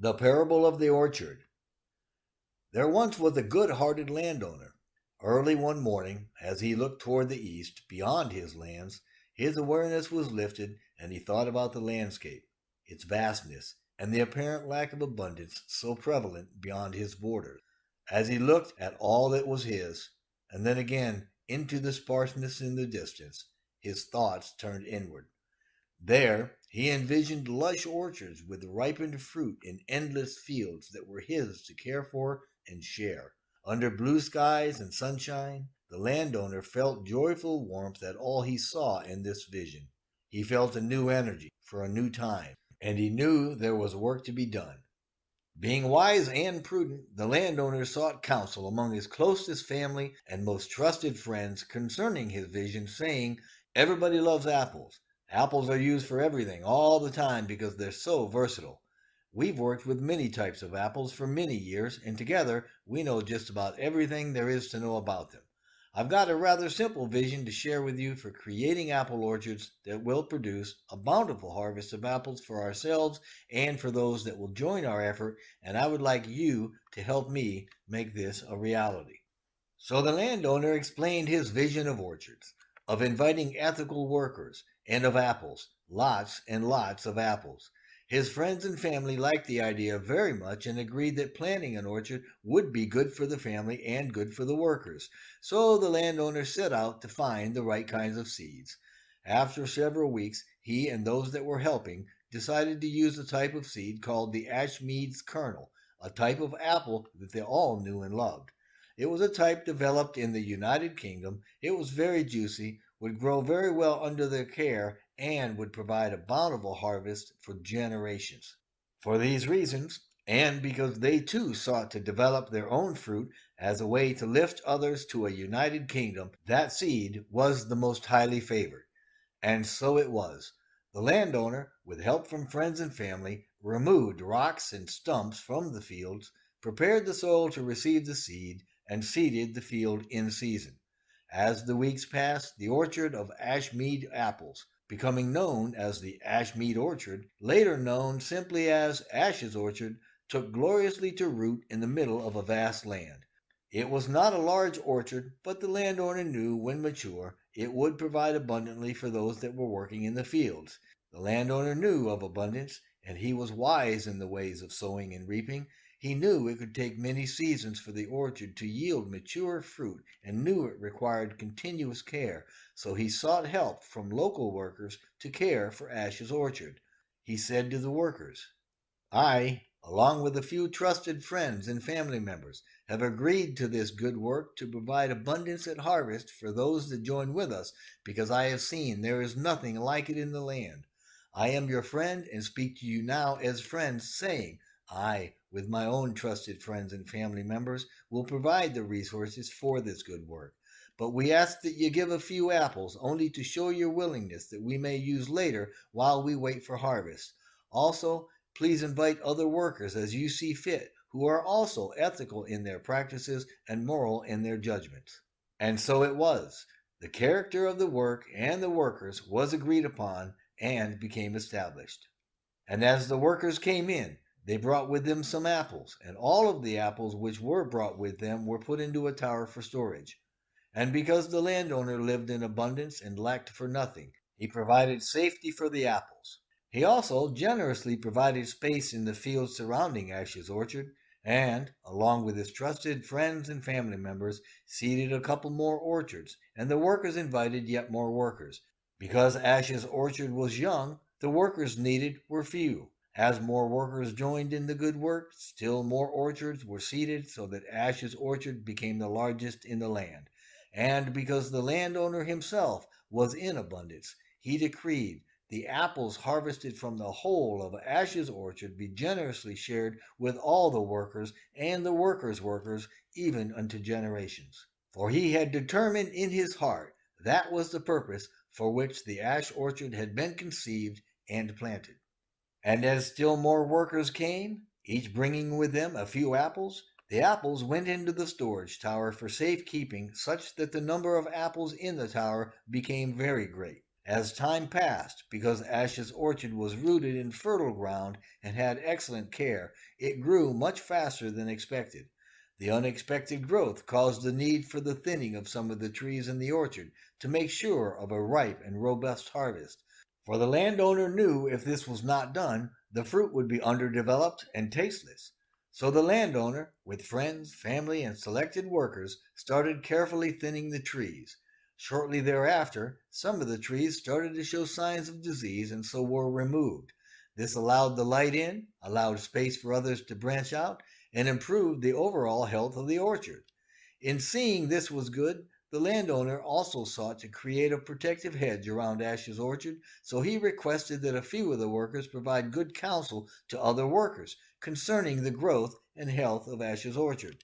The Parable of the Orchard. There once was a good-hearted landowner. Early one morning, as he looked toward the east, beyond his lands, his awareness was lifted and he thought about the landscape, its vastness, and the apparent lack of abundance so prevalent beyond his borders. As he looked at all that was his, and then again into the sparseness in the distance, his thoughts turned inward. There he envisioned lush orchards with ripened fruit in endless fields that were his to care for and share. Under blue skies and sunshine, the landowner felt joyful warmth at all he saw in this vision. He felt a new energy for a new time, and he knew there was work to be done. Being wise and prudent, the landowner sought counsel among his closest family and most trusted friends concerning his vision, saying, "Everybody loves apples. Apples are used for everything all the time because they're so versatile. We've worked with many types of apples for many years, and together we know just about everything there is to know about them. I've got a rather simple vision to share with you for creating apple orchards that will produce a bountiful harvest of apples for ourselves and for those that will join our effort, and I would like you to help me make this a reality." So the landowner explained his vision of orchards, of inviting ethical workers, and of apples, lots and lots of apples. His friends and family liked the idea very much and agreed that planting an orchard would be good for the family and good for the workers. So the landowner set out to find the right kinds of seeds. After several weeks, he and those that were helping decided to use a type of seed called the Ashmead's kernel, a type of apple that they all knew and loved. It was a type developed in the United Kingdom. It was very juicy, would grow very well under their care, and would provide a bountiful harvest for generations. For these reasons, and because they too sought to develop their own fruit as a way to lift others to a united kingdom, that seed was the most highly favored. And so it was. The landowner, with help from friends and family, removed rocks and stumps from the fields, prepared the soil to receive the seed, and seeded the field in season. As the weeks passed, the orchard of Ashmead apples, becoming known as the Ashmead Orchard, later known simply as Ash's Orchard, took gloriously to root in the middle of a vast land. It was not a large orchard, but the landowner knew when mature it would provide abundantly for those that were working in the fields. The landowner knew of abundance, and he was wise in the ways of sowing and reaping. He knew it could take many seasons for the orchard to yield mature fruit and knew it required continuous care, so he sought help from local workers to care for Ash's orchard. He said to the workers, "I, along with a few trusted friends and family members, have agreed to this good work to provide abundance at harvest for those that join with us, because I have seen there is nothing like it in the land. I am your friend and speak to you now as friends, saying, I, with my own trusted friends and family members, will provide the resources for this good work. But we ask that you give a few apples only to show your willingness that we may use later while we wait for harvest. Also, please invite other workers as you see fit, who are also ethical in their practices and moral in their judgments." And so it was. The character of the work and the workers was agreed upon and became established. And as the workers came in, they brought with them some apples, and all of the apples which were brought with them were put into a tower for storage. And because the landowner lived in abundance and lacked for nothing, he provided safety for the apples. He also generously provided space in the fields surrounding Ash's orchard, and, along with his trusted friends and family members, seeded a couple more orchards, and the workers invited yet more workers. Because Ash's orchard was young, the workers needed were few. As more workers joined in the good work, still more orchards were seeded so that Ash's orchard became the largest in the land. And because the landowner himself was in abundance, he decreed the apples harvested from the whole of Ash's orchard be generously shared with all the workers and the workers' workers, even unto generations. For he had determined in his heart that was the purpose for which the ash orchard had been conceived and planted. And as still more workers came, each bringing with them a few apples, the apples went into the storage tower for safekeeping, such that the number of apples in the tower became very great. As time passed, because Ash's orchard was rooted in fertile ground and had excellent care, it grew much faster than expected. The unexpected growth caused the need for the thinning of some of the trees in the orchard to make sure of a ripe and robust harvest. For the landowner knew if this was not done, the fruit would be underdeveloped and tasteless. So the landowner, with friends, family, and selected workers, started carefully thinning the trees. Shortly thereafter, some of the trees started to show signs of disease and so were removed. This allowed the light in, allowed space for others to branch out, and improved the overall health of the orchard. In seeing this was good, the landowner also sought to create a protective hedge around Ash's orchard, so he requested that a few of the workers provide good counsel to other workers concerning the growth and health of Ash's orchard.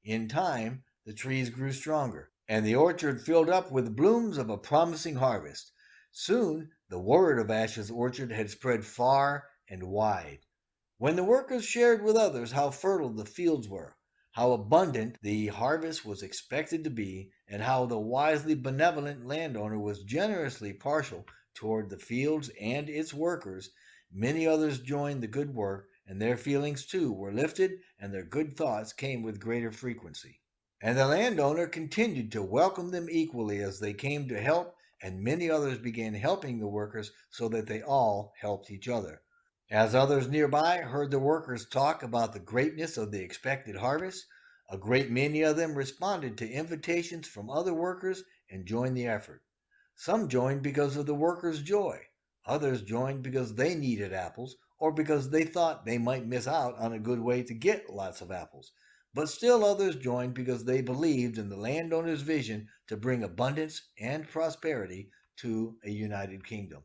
In time, the trees grew stronger, and the orchard filled up with blooms of a promising harvest. Soon, the word of Ash's orchard had spread far and wide. When the workers shared with others how fertile the fields were, how abundant the harvest was expected to be, and how the wisely benevolent landowner was generously partial toward the fields and its workers, many others joined the good work, and their feelings too were lifted, and their good thoughts came with greater frequency. And the landowner continued to welcome them equally as they came to help, and many others began helping the workers so that they all helped each other. As others nearby heard the workers talk about the greatness of the expected harvest, a great many of them responded to invitations from other workers and joined the effort. Some joined because of the workers' joy. Others joined because they needed apples or because they thought they might miss out on a good way to get lots of apples. But still others joined because they believed in the landowner's vision to bring abundance and prosperity to a united kingdom.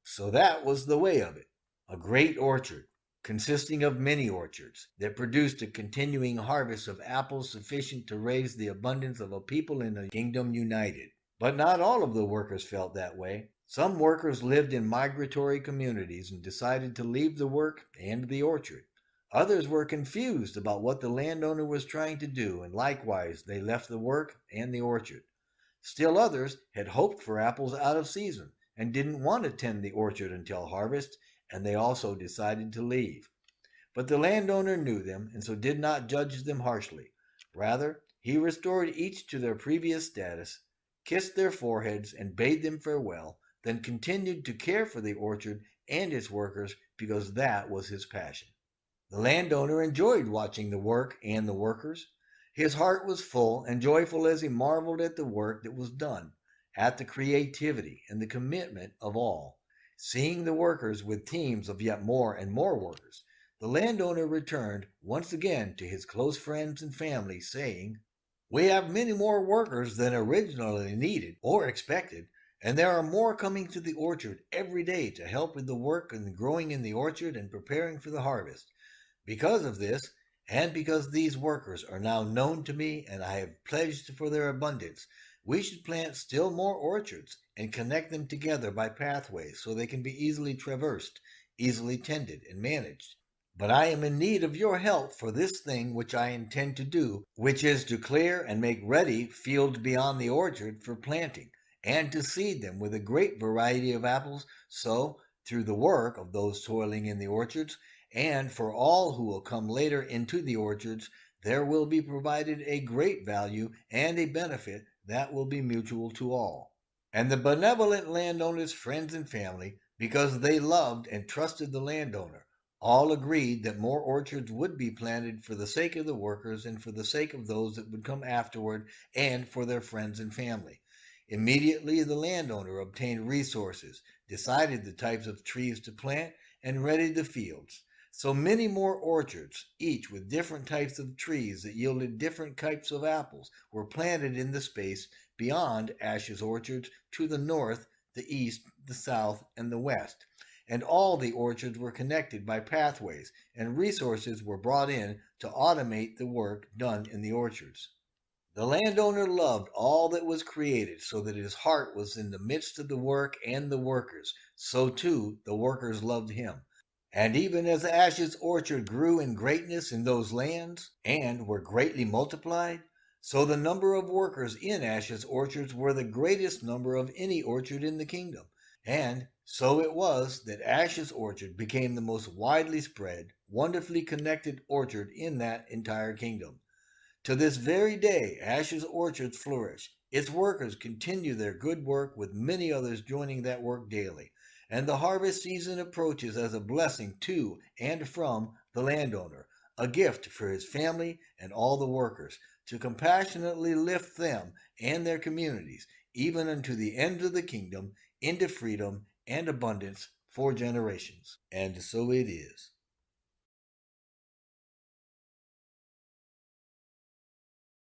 So that was the way of it. A great orchard, consisting of many orchards, that produced a continuing harvest of apples sufficient to raise the abundance of a people in a kingdom united. But not all of the workers felt that way. Some workers lived in migratory communities and decided to leave the work and the orchard. Others were confused about what the landowner was trying to do, and likewise they left the work and the orchard. Still others had hoped for apples out of season and didn't want to tend the orchard until harvest, and they also decided to leave. But the landowner knew them and so did not judge them harshly. Rather, he restored each to their previous status, kissed their foreheads, and bade them farewell, then continued to care for the orchard and its workers because that was his passion. The landowner enjoyed watching the work and the workers. His heart was full and joyful as he marveled at the work that was done, at the creativity and the commitment of all. Seeing the workers with teams of yet more and more workers, the landowner returned once again to his close friends and family, saying, "We have many more workers than originally needed or expected, and there are more coming to the orchard every day to help with the work and growing in the orchard and preparing for the harvest. Because of this, and because these workers are now known to me and I have pledged for their abundance, we should plant still more orchards and connect them together by pathways so they can be easily traversed, easily tended, and managed. But I am in need of your help for this thing which I intend to do, which is to clear and make ready fields beyond the orchard for planting, and to seed them with a great variety of apples, so, through the work of those toiling in the orchards, and for all who will come later into the orchards, there will be provided a great value and a benefit that will be mutual to all." And the benevolent landowner's friends and family, because they loved and trusted the landowner, all agreed that more orchards would be planted for the sake of the workers and for the sake of those that would come afterward and for their friends and family. Immediately, the landowner obtained resources, decided the types of trees to plant, and readied the fields. So many more orchards, each with different types of trees that yielded different types of apples, were planted in the space beyond Ash's orchards to the north, the east, the south, and the west. And all the orchards were connected by pathways, and resources were brought in to automate the work done in the orchards. The landowner loved all that was created, so that his heart was in the midst of the work and the workers. So too the workers loved him. And even as Ash's orchard grew in greatness in those lands, and were greatly multiplied, so the number of workers in Ash's orchards were the greatest number of any orchard in the kingdom. And so it was that Ash's orchard became the most widely spread, wonderfully connected orchard in that entire kingdom. To this very day, Ash's orchards flourish. Its workers continue their good work, with many others joining that work daily. And the harvest season approaches as a blessing to and from the landowner, a gift for his family and all the workers, to compassionately lift them and their communities, even unto the end of the kingdom, into freedom and abundance for generations. And so it is.